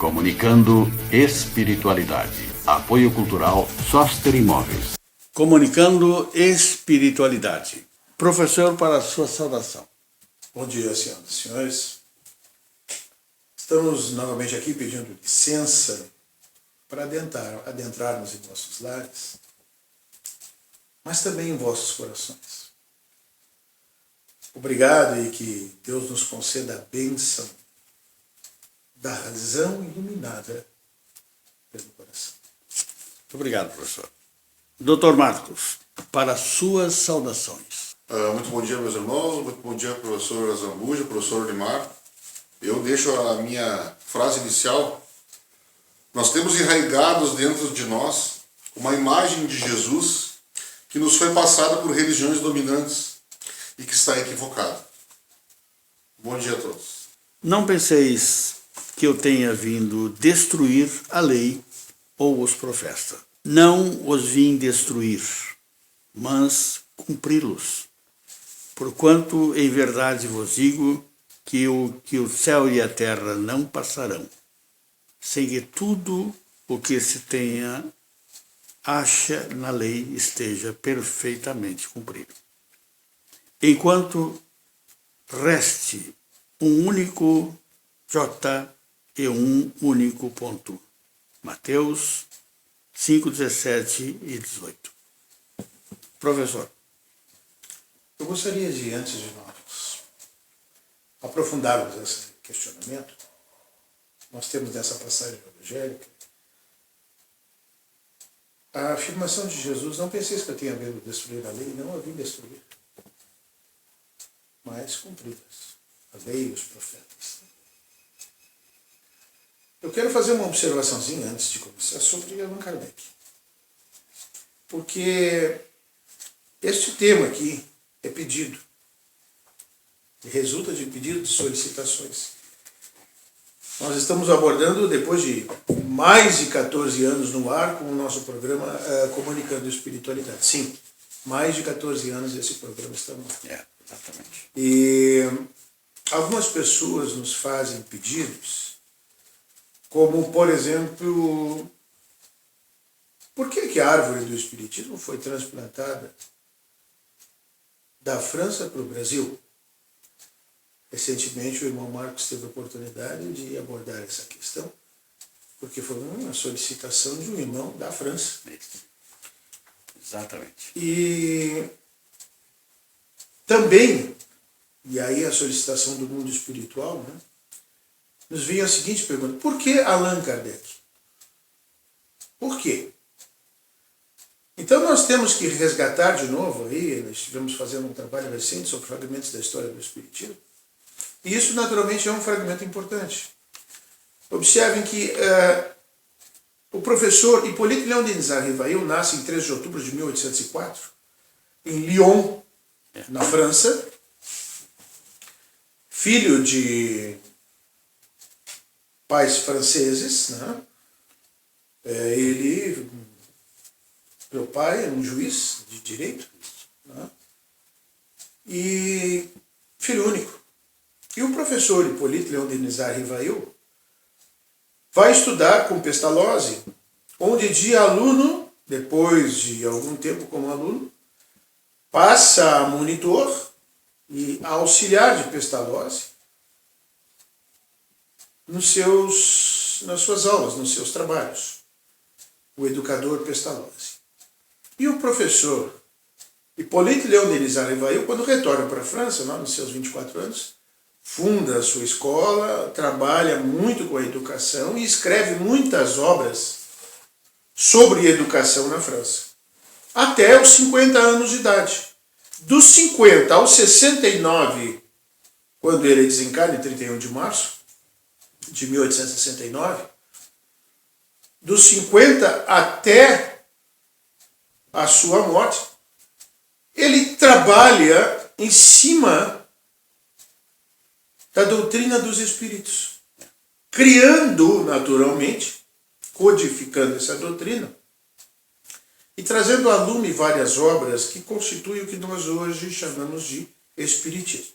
Comunicando Espiritualidade. Apoio Cultural Soster Imóveis. Comunicando Espiritualidade. Professor, para a sua saudação. Bom dia, senhoras e senhores. Estamos novamente aqui pedindo licença para adentrarmos em nossos lares, mas também em vossos corações. Obrigado e que Deus nos conceda a bênção da razão iluminada pelo coração. Muito obrigado, professor. Dr. Marcos, para suas saudações. Muito bom dia, meus irmãos. Muito bom dia, professor Zambuja, professor Limar. Eu deixo a minha frase inicial. Nós temos enraigados dentro de nós uma imagem de Jesus que nos foi passada por religiões dominantes e que está equivocada. Bom dia a todos. Não penseis que eu tenha vindo destruir a lei ou os profetas. Não os vim destruir, mas cumpri-los. Porquanto em verdade vos digo que o céu e a terra não passarão, sem que tudo o que se tenha acha na lei esteja perfeitamente cumprido. Enquanto reste um único J e um único ponto. Mateus 5, 17 e 18. Professor. Eu gostaria de, antes de nós aprofundarmos esse questionamento, nós temos nessa passagem evangélica a afirmação de Jesus: não penseis que eu tenha vindo destruir a lei, não a vim destruir, mas cumpri-las, a lei e os profetas. Eu quero fazer uma observaçãozinha antes de começar sobre Allan Kardec, porque este tema aqui é pedido, e resulta de pedido de solicitações. Nós estamos abordando, depois de mais de 14 anos no ar, com o nosso programa Comunicando Espiritualidade. Sim, mais de 14 anos esse programa está no ar. Exatamente. E algumas pessoas nos fazem pedidos, como, por exemplo, por que a árvore do Espiritismo foi transplantada da França para o Brasil? Recentemente o irmão Marcos teve a oportunidade de abordar essa questão, porque foi uma solicitação de um irmão da França. Exatamente. E também, e aí a solicitação do mundo espiritual, né, nos vem a seguinte pergunta: por que Allan Kardec? Por quê? Então nós temos que resgatar de novo, aí nós estivemos fazendo um trabalho recente sobre fragmentos da história do Espiritismo, e isso naturalmente é um fragmento importante. Observem que o professor Hippolyte Léon Denis Rivail nasce em 13 de outubro de 1804, em Lyon, na França, filho de pais franceses, né? Meu pai era um juiz de direito, né? E filho único. E o professor Hippolyte Léon Denis Rivail vai estudar com Pestalozzi, onde de aluno, depois de algum tempo como aluno, passa a monitor e a auxiliar de Pestalozzi nas suas aulas, nos seus trabalhos, o educador Pestalozzi. E o professor Hippolyte Léon Denis Rivail, quando retorna para a França, lá nos seus 24 anos, funda a sua escola, trabalha muito com a educação e escreve muitas obras sobre educação na França, até os 50 anos de idade. Dos 50 aos 69, quando ele desencarna, em 31 de março de 1869, dos 50 até a sua morte, ele trabalha em cima da doutrina dos espíritos, criando, naturalmente, codificando essa doutrina e trazendo à lume várias obras que constituem o que nós hoje chamamos de espiritismo.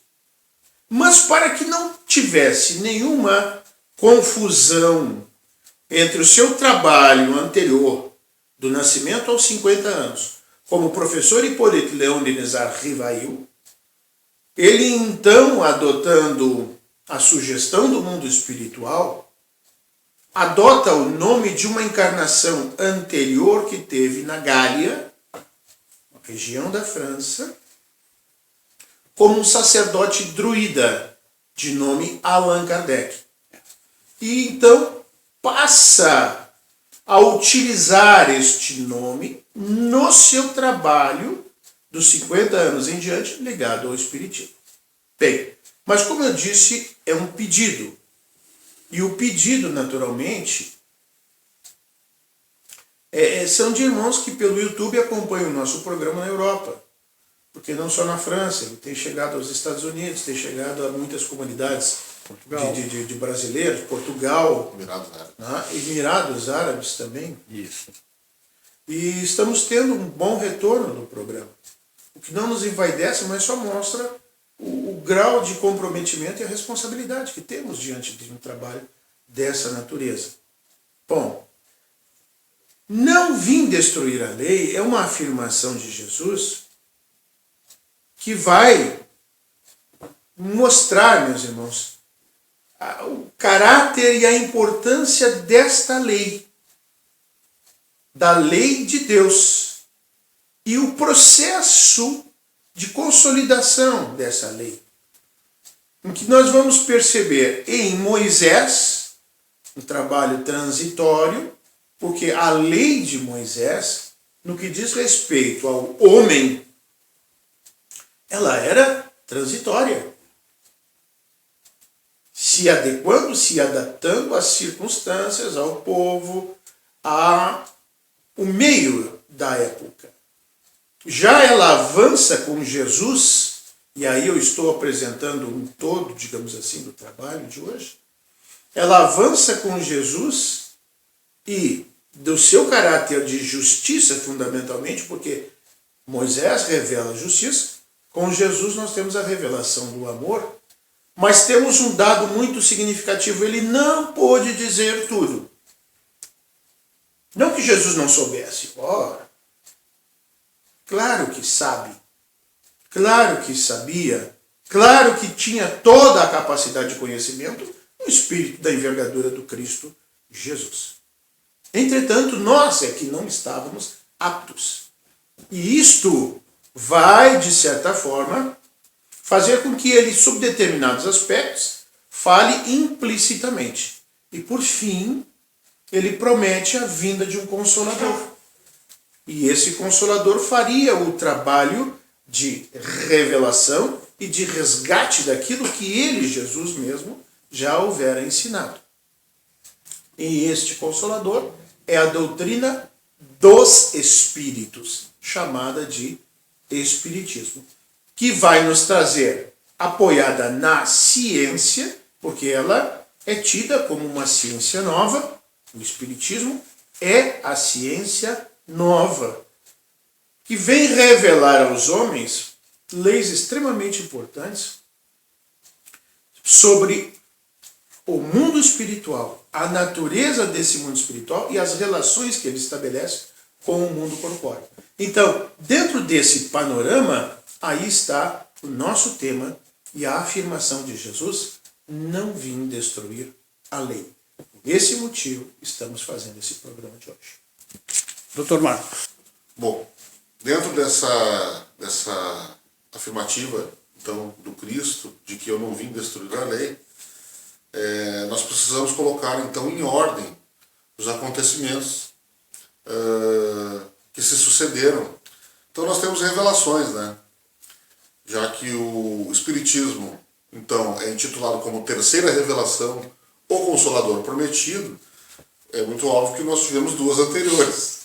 Mas para que não tivesse nenhuma confusão entre o seu trabalho anterior, do nascimento aos 50 anos, como professor Hipólito Leon Denis Rivail, ele então, adotando a sugestão do mundo espiritual, adota o nome de uma encarnação anterior que teve na Gália, região da França, como um sacerdote druida, de nome Allan Kardec. E então passa a utilizar este nome no seu trabalho dos 50 anos em diante ligado ao Espiritismo. Bem, mas como eu disse, é um pedido. E o pedido, naturalmente, são de irmãos que pelo YouTube acompanham o nosso programa na Europa. Porque não só na França, ele tem chegado aos Estados Unidos, tem chegado a muitas comunidades de brasileiros, Portugal, Emirados Árabes. Né? Emirados Árabes também. Isso. E estamos tendo um bom retorno do programa. O que não nos envaidece, mas só mostra o grau de comprometimento e a responsabilidade que temos diante de um trabalho dessa natureza. Bom, não vim destruir a lei é uma afirmação de Jesus que vai mostrar, meus irmãos, o caráter e a importância desta lei, da lei de Deus, e o processo de consolidação dessa lei, em que nós vamos perceber em Moisés um trabalho transitório, porque a lei de Moisés, no que diz respeito ao homem, ela era transitória, se adequando, se adaptando às circunstâncias, ao povo, ao meio da época. Já ela avança com Jesus, e aí eu estou apresentando um todo, digamos assim, do trabalho de hoje, ela avança com Jesus e do seu caráter de justiça, fundamentalmente, porque Moisés revela a justiça, com Jesus nós temos a revelação do amor, mas temos um dado muito significativo, ele não pôde dizer tudo. Não que Jesus não soubesse, claro que sabe, claro que sabia, claro que tinha toda a capacidade de conhecimento no espírito da envergadura do Cristo Jesus. Entretanto, nós é que não estávamos aptos. E isto vai, de certa forma, fazer com que ele, sob determinados aspectos, fale implicitamente. E, por fim, ele promete a vinda de um Consolador. E esse Consolador faria o trabalho de revelação e de resgate daquilo que ele, Jesus mesmo, já houvera ensinado. E este Consolador é a doutrina dos Espíritos, chamada de Espiritismo, que vai nos trazer, apoiada na ciência, porque ela é tida como uma ciência nova, o Espiritismo é a ciência nova, que vem revelar aos homens leis extremamente importantes sobre o mundo espiritual, a natureza desse mundo espiritual e as relações que ele estabelece com o mundo corpóreo. Então, dentro desse panorama, aí está o nosso tema e a afirmação de Jesus: não vim destruir a lei. Por esse motivo, estamos fazendo esse programa de hoje. Doutor Marcos. Bom, dentro dessa afirmativa, então, do Cristo, de que eu não vim destruir a lei, nós precisamos colocar, então, em ordem os acontecimentos que se sucederam. Então, nós temos revelações, né? Já que o Espiritismo, então, é intitulado como terceira revelação, o Consolador Prometido, é muito óbvio que nós tivemos duas anteriores.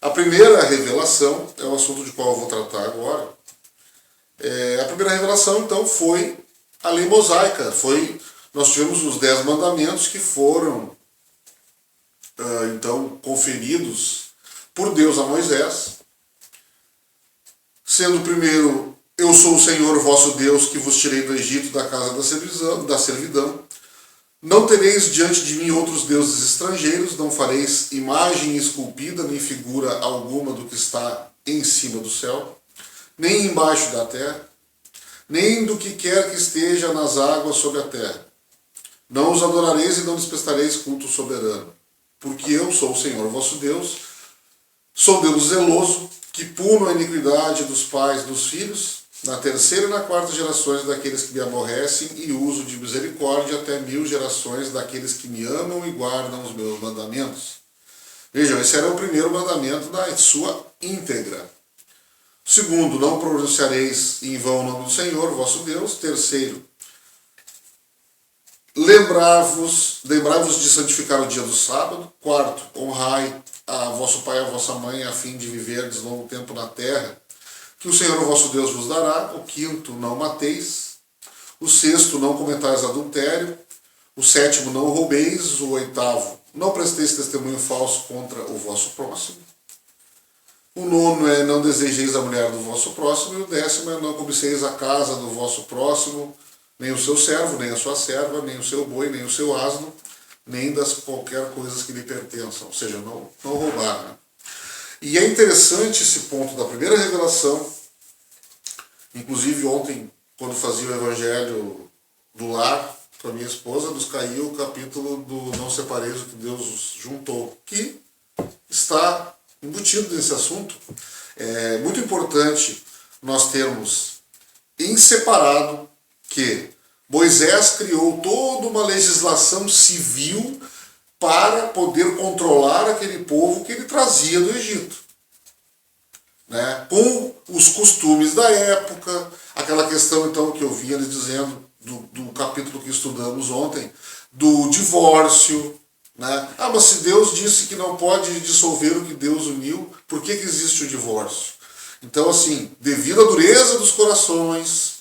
A primeira revelação é o assunto de qual eu vou tratar agora. A primeira revelação, então, foi a lei mosaica. Nós tivemos os 10 mandamentos que foram, então, conferidos por Deus a Moisés. Sendo o primeiro: eu sou o Senhor vosso Deus, que vos tirei do Egito, da casa da servidão. Não tereis diante de mim outros deuses estrangeiros, não fareis imagem esculpida, nem figura alguma do que está em cima do céu, nem embaixo da terra, nem do que quer que esteja nas águas sobre a terra. Não os adorareis e não lhes prestareis culto soberano, porque eu sou o Senhor vosso Deus, sou Deus zeloso, que puno a iniquidade dos pais dos filhos, na terceira e na quarta gerações daqueles que me aborrecem, e uso de misericórdia até 1000 gerações daqueles que me amam e guardam os meus mandamentos. Vejam, esse era o primeiro mandamento na sua íntegra. Segundo, não pronunciareis em vão o nome do Senhor, vosso Deus. Terceiro, lembrai-vos de santificar o dia do sábado. Quarto, honrai a vosso pai e a vossa mãe, a fim de viverdes longo tempo na terra, que o Senhor, o vosso Deus, vos dará. O quinto, não mateis. O sexto, não cometais adultério. O sétimo, não roubeis. O oitavo, não presteis testemunho falso contra o vosso próximo. O nono é não desejeis a mulher do vosso próximo. E o décimo é não cobiceis a casa do vosso próximo, nem o seu servo, nem a sua serva, nem o seu boi, nem o seu asno, nem das qualquer coisas que lhe pertençam. Ou seja, não roubar. Né? E é interessante esse ponto da primeira revelação. Inclusive ontem, quando fazia o evangelho do lar com a minha esposa, nos caiu o capítulo do Não Separeis o que Deus juntou, que está embutido nesse assunto. É muito importante nós termos em separado que Moisés criou toda uma legislação civil para poder controlar aquele povo que ele trazia do Egito, né? Com os costumes da época, aquela questão então que eu vi eles dizendo do capítulo que estudamos ontem, do divórcio, né? Ah, mas se Deus disse que não pode dissolver o que Deus uniu, por que existe o divórcio? Então, assim, devido à dureza dos corações,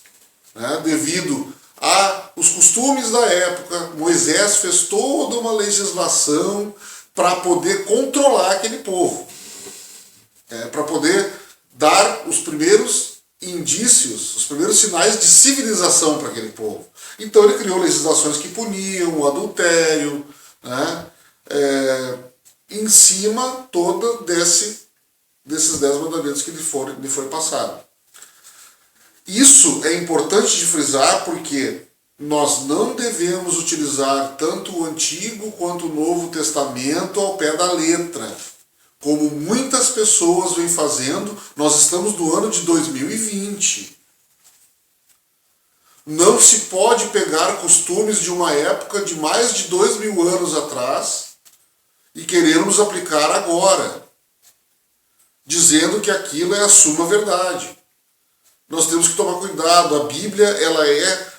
né, devido aos costumes da época, Moisés fez toda uma legislação para poder controlar aquele povo, para poder dar os primeiros indícios, os primeiros sinais de civilização para aquele povo. Então ele criou legislações que puniam o adultério, né, em cima toda desses 10 mandamentos que lhe foi passado. Isso é importante de frisar porque nós não devemos utilizar tanto o Antigo quanto o Novo Testamento ao pé da letra, como muitas pessoas vêm fazendo. Nós estamos no ano de 2020. Não se pode pegar costumes de uma época de mais de 2000 anos atrás e querermos aplicar agora, dizendo que aquilo é a suma verdade. Nós temos que tomar cuidado. A Bíblia ela é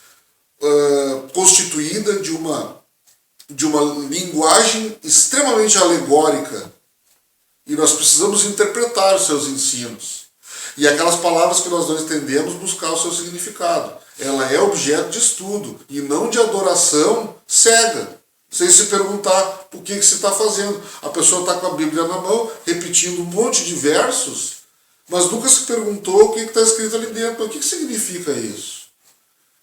constituída de uma linguagem extremamente alegórica e nós precisamos interpretar os seus ensinos. E aquelas palavras que nós não entendemos, buscar o seu significado. Ela é objeto de estudo e não de adoração cega, sem se perguntar o que se está fazendo. A pessoa está com a Bíblia na mão, repetindo um monte de versos, mas nunca se perguntou o que está escrito ali dentro. O que significa isso?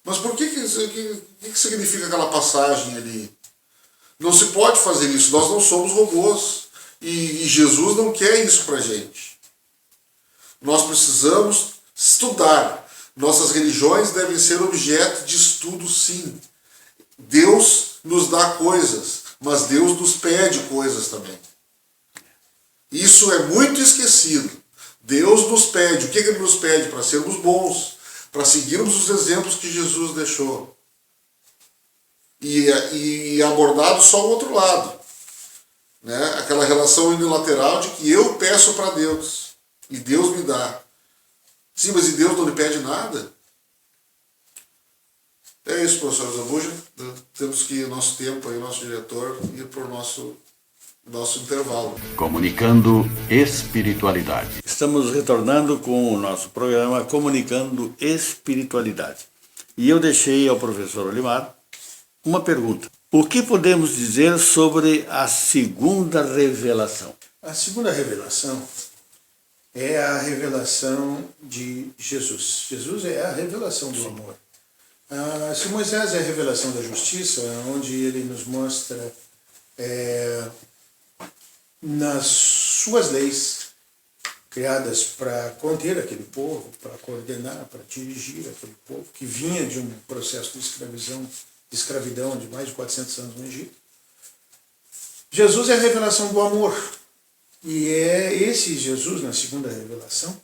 Mas por que significa aquela passagem ali? Não se pode fazer isso. Nós não somos robôs. E Jesus não quer isso para a gente. Nós precisamos estudar. Nossas religiões devem ser objeto de estudo, sim. Deus nos dá coisas, mas Deus nos pede coisas também. Isso é muito esquecido. Deus nos pede. O que Ele nos pede? Para sermos bons, para seguirmos os exemplos que Jesus deixou. E abordado só o outro lado. Né? Aquela relação unilateral de que eu peço para Deus e Deus me dá. Sim, mas e Deus não lhe pede nada? É isso, professor Zambuja. Temos que, nosso tempo aí, nosso diretor, ir para o nosso intervalo. Comunicando Espiritualidade. Estamos retornando com o nosso programa Comunicando Espiritualidade. E eu deixei ao professor Olimar uma pergunta. O que podemos dizer sobre a segunda revelação? A segunda revelação é a revelação de Jesus. Jesus é a revelação do amor. Se Moisés é a revelação da justiça, onde ele nos mostra nas suas leis criadas para conter aquele povo, para coordenar, para dirigir aquele povo, que vinha de um processo de escravidão de mais de 400 anos no Egito. Jesus é a revelação do amor. E é esse Jesus, na segunda revelação,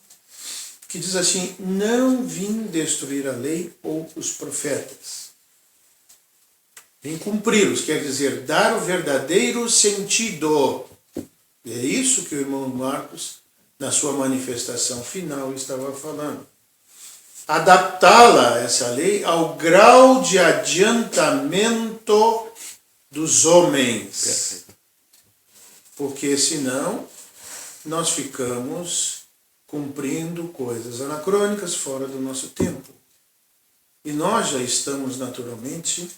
que diz assim: não vim destruir a lei ou os profetas. Vim cumpri-los, quer dizer, dar o verdadeiro sentido. E é isso que o irmão Marcos, na sua manifestação final, estava falando. Adaptá-la, essa lei, ao grau de adiantamento dos homens. Perfeito. Porque senão nós ficamos cumprindo coisas anacrônicas fora do nosso tempo. E nós já estamos naturalmente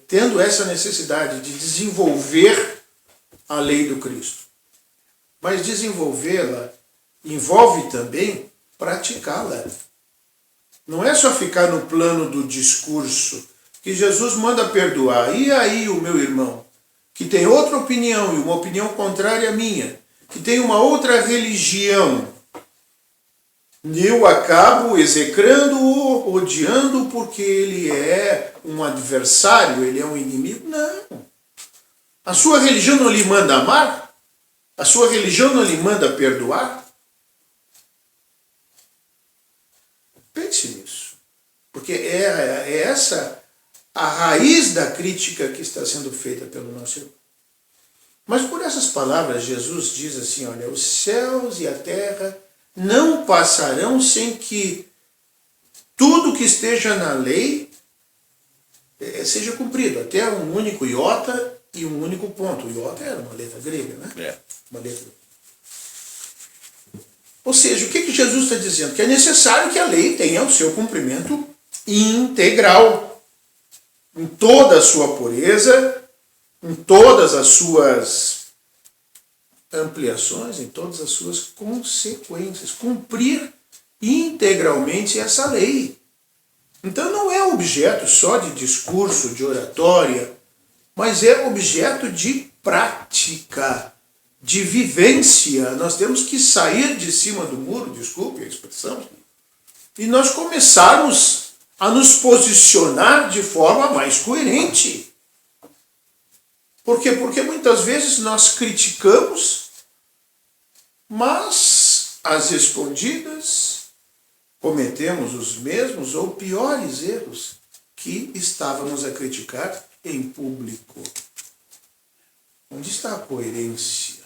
tendo essa necessidade de desenvolver a lei do Cristo. Mas desenvolvê-la envolve também praticá-la. Não é só ficar no plano do discurso, que Jesus manda perdoar. E aí, o meu irmão, que tem outra opinião e uma opinião contrária à minha, que tem uma outra religião, eu acabo execrando-o, odiando-o porque ele é um adversário, ele é um inimigo? Não. A sua religião não lhe manda amar? A sua religião não lhe manda perdoar? Pense nisso. Porque é essa a raiz da crítica que está sendo feita pelo nosso irmão. Mas por essas palavras, Jesus diz assim, olha, os céus e a terra não passarão sem que tudo que esteja na lei seja cumprido. Até um único iota e um único ponto. O iota era uma letra grega, né? Uma letra. Ou seja, o que Jesus está dizendo? Que é necessário que a lei tenha o seu cumprimento integral, em toda a sua pureza, em todas as suas ampliações, em todas as suas consequências. Cumprir integralmente essa lei. Então não é objeto só de discurso, de oratória, mas é objeto de prática, de vivência. Nós temos que sair de cima do muro, desculpe a expressão, e nós começarmos a nos posicionar de forma mais coerente. Por quê? Porque muitas vezes nós criticamos, mas às escondidas cometemos os mesmos ou piores erros que estávamos a criticar em público. Onde está a coerência,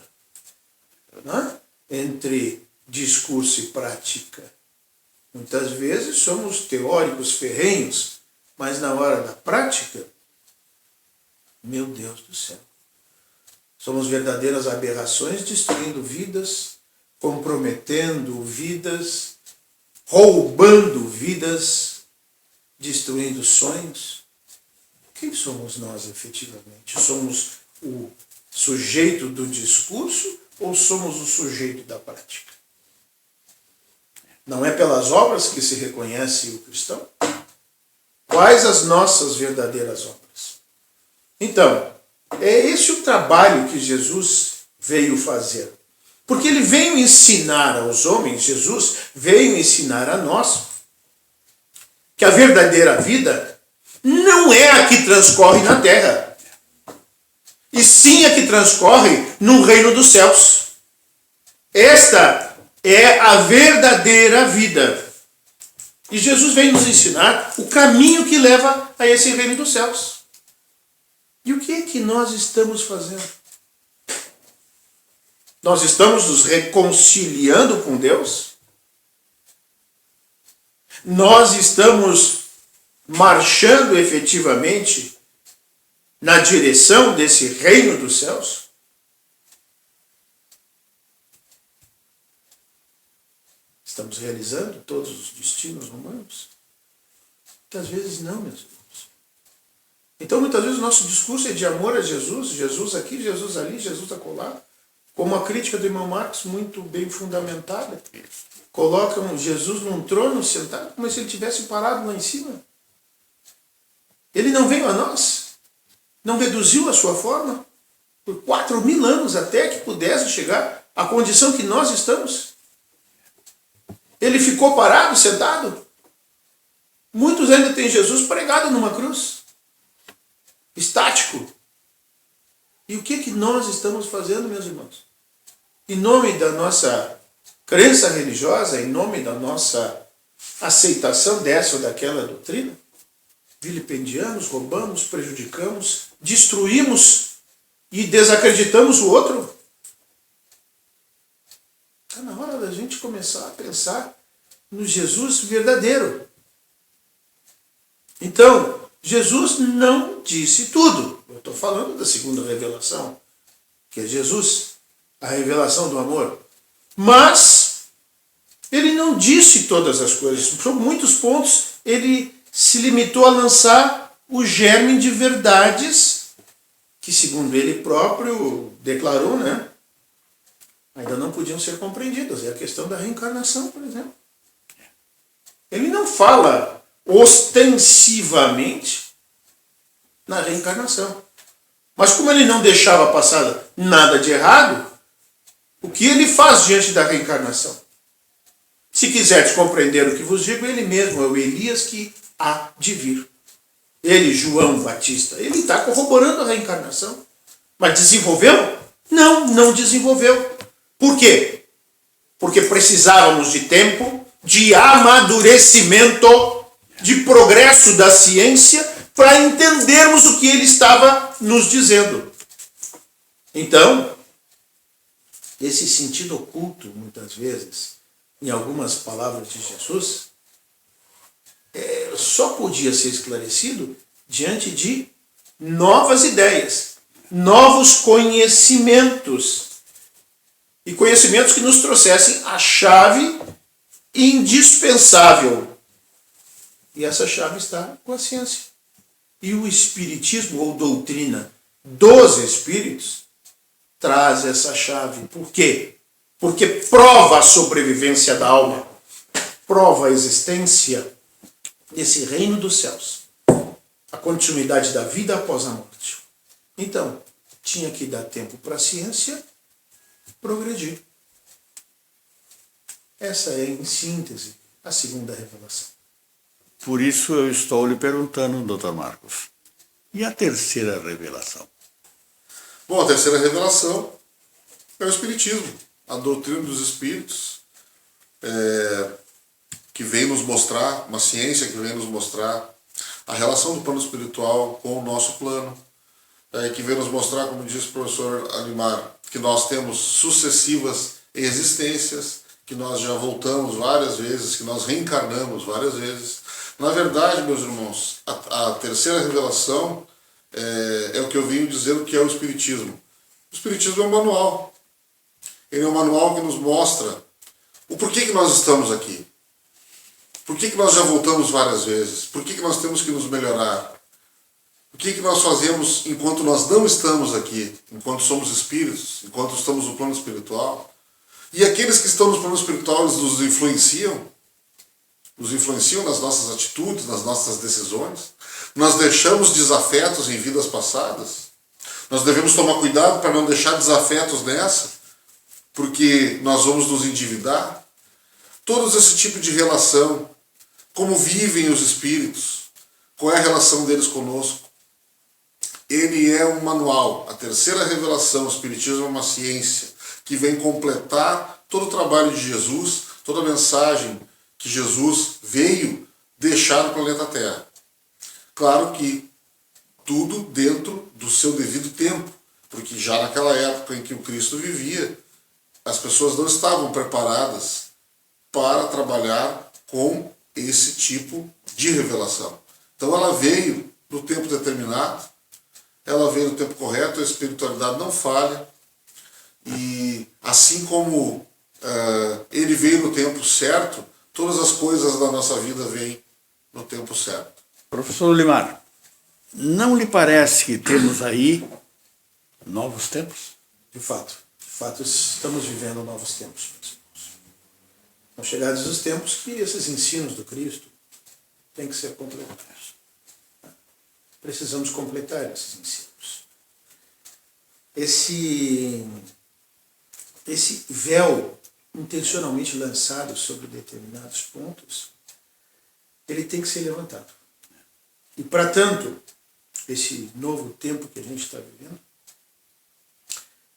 né, entre discurso e prática? Muitas vezes somos teóricos ferrenhos, mas na hora da prática, meu Deus do céu, somos verdadeiras aberrações, destruindo vidas, comprometendo vidas, roubando vidas, destruindo sonhos. Quem somos nós efetivamente? Somos o sujeito do discurso ou somos o sujeito da prática? Não é pelas obras que se reconhece o cristão? Quais as nossas verdadeiras obras? Então, é esse o trabalho que Jesus veio fazer. Porque ele veio ensinar aos homens, Jesus veio ensinar a nós, que a verdadeira vida não é a que transcorre na terra, e sim a que transcorre no reino dos céus. Esta é a verdadeira vida. E Jesus vem nos ensinar o caminho que leva a esse reino dos céus. E o que é que nós estamos fazendo? Nós estamos nos reconciliando com Deus? Nós estamos marchando efetivamente na direção desse reino dos céus? Estamos realizando todos os destinos humanos? Muitas vezes não, meus irmãos. Então, muitas vezes o nosso discurso é de amor a Jesus, Jesus aqui, Jesus ali, Jesus acolá, como a crítica do irmão Marcos, muito bem fundamentada, colocam Jesus num trono sentado como se ele tivesse parado lá em cima. Ele não veio a nós, não reduziu a sua forma por 4.000 anos até que pudesse chegar à condição que nós estamos. Ele ficou parado, sentado. Muitos ainda têm Jesus pregado numa cruz, estático. E o que nós estamos fazendo, meus irmãos? Em nome da nossa crença religiosa, em nome da nossa aceitação dessa ou daquela doutrina, vilipendiamos, roubamos, prejudicamos, destruímos e desacreditamos o outro. Está na hora da gente começar a pensar no Jesus verdadeiro. Então, Jesus não disse tudo. Eu estou falando da segunda revelação, que é Jesus, a revelação do amor. Mas ele não disse todas as coisas. Por muitos pontos, ele se limitou a lançar o germe de verdades que, segundo ele próprio declarou, né, ainda não podiam ser compreendidas. É a questão da reencarnação, por exemplo. Ele não fala ostensivamente na reencarnação. Mas como ele não deixava passar nada de errado, o que ele faz diante da reencarnação? Se quiseres compreender o que vos digo, ele mesmo é o Elias que há de vir. Ele, João Batista, ele está corroborando a reencarnação. Mas desenvolveu? Não desenvolveu. Por quê? Porque precisávamos de tempo, de amadurecimento, de progresso da ciência, para entendermos o que ele estava nos dizendo. Então, esse sentido oculto, muitas vezes, em algumas palavras de Jesus, só podia ser esclarecido diante de novas ideias, novos conhecimentos, e conhecimentos que nos trouxessem a chave indispensável. E essa chave está com a ciência. E o Espiritismo, ou doutrina dos Espíritos, traz essa chave. Por quê? Porque prova a sobrevivência da alma, prova a existência desse reino dos céus, a continuidade da vida após a morte. Então, tinha que dar tempo para a ciência progredir. Essa é, em síntese, a segunda revelação. Por isso eu estou lhe perguntando, Dr. Marcos, e a terceira revelação? Bom, a terceira revelação é o Espiritismo, a doutrina dos Espíritos, que vem nos mostrar, uma ciência que vem nos mostrar a relação do plano espiritual com o nosso plano, que vem nos mostrar, como diz o professor Alimar, que nós temos sucessivas existências, que nós já voltamos várias vezes, que nós reencarnamos várias vezes. Na verdade, meus irmãos, a terceira revelação é o que eu venho dizer que é o Espiritismo. O Espiritismo é um manual. Ele é um manual que nos mostra o porquê que nós estamos aqui. Por que nós já voltamos várias vezes? Por que nós temos que nos melhorar? O que nós fazemos enquanto nós não estamos aqui, enquanto somos espíritos, enquanto estamos no plano espiritual? E aqueles que estão no plano espiritual, eles nos influenciam nas nossas atitudes, nas nossas decisões. Nós deixamos desafetos em vidas passadas. Nós devemos tomar cuidado para não deixar desafetos nessa, porque nós vamos nos endividar. Todos esse tipo de relação, como vivem os espíritos, qual é a relação deles conosco. Ele é um manual. A terceira revelação, o Espiritismo é uma ciência que vem completar todo o trabalho de Jesus, toda a mensagem que Jesus veio deixar no planeta Terra. Claro que tudo dentro do seu devido tempo, porque já naquela época em que o Cristo vivia, as pessoas não estavam preparadas para trabalhar com esse tipo de revelação. Então ela veio no tempo determinado, ela veio no tempo correto, a espiritualidade não falha, e assim como ele veio no tempo certo, todas as coisas da nossa vida vêm no tempo certo. Professor Limar, não lhe parece que temos aí novos tempos? De fato, estamos vivendo novos tempos. São chegados os tempos que esses ensinos do Cristo têm que ser completados. Precisamos completar esses ensinos. Esse véu intencionalmente lançado sobre determinados pontos, ele tem que ser levantado. E, para tanto, esse novo tempo que a gente está vivendo,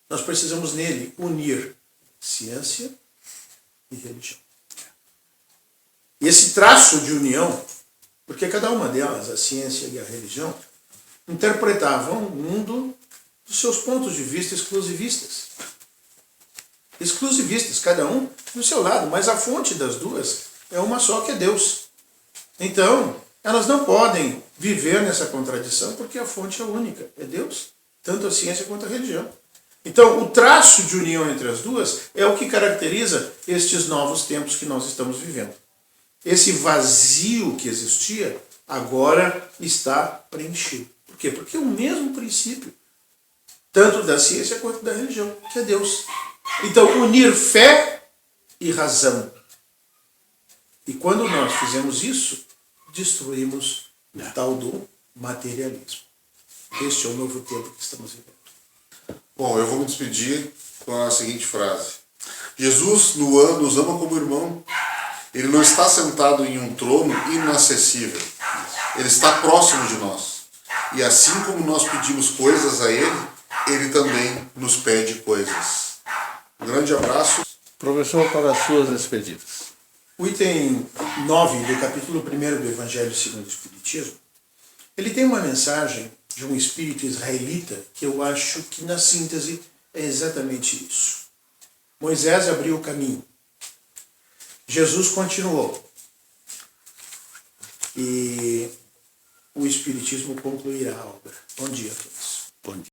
nós precisamos nele unir ciência e religião. E esse traço de união, porque cada uma delas, a ciência e a religião, interpretavam o mundo dos seus pontos de vista exclusivistas. Exclusivistas, cada um do seu lado, mas a fonte das duas é uma só, que é Deus. Então, elas não podem viver nessa contradição, porque a fonte é única, é Deus, tanto a ciência quanto a religião. Então, o traço de união entre as duas é o que caracteriza estes novos tempos que nós estamos vivendo. Esse vazio que existia, agora está preenchido. Por quê? Porque é o mesmo princípio, tanto da ciência quanto da religião, que é Deus. Então, unir fé e razão. E quando nós fizemos isso, destruímos o tal do materialismo. Este é o novo tempo que estamos vivendo. Bom, eu vou me despedir com a seguinte frase. Jesus nos ama como irmão. Ele não está sentado em um trono inacessível. Ele está próximo de nós. E assim como nós pedimos coisas a Ele, Ele também nos pede coisas. Um grande abraço. Professor, para as suas despedidas. O item 9 do capítulo 1 do Evangelho segundo o Espiritismo, ele tem uma mensagem de um espírito israelita que eu acho que, na síntese, é exatamente isso. Moisés abriu o caminho. Jesus continuou. E o Espiritismo concluirá a obra. Bom dia a todos. Bom dia.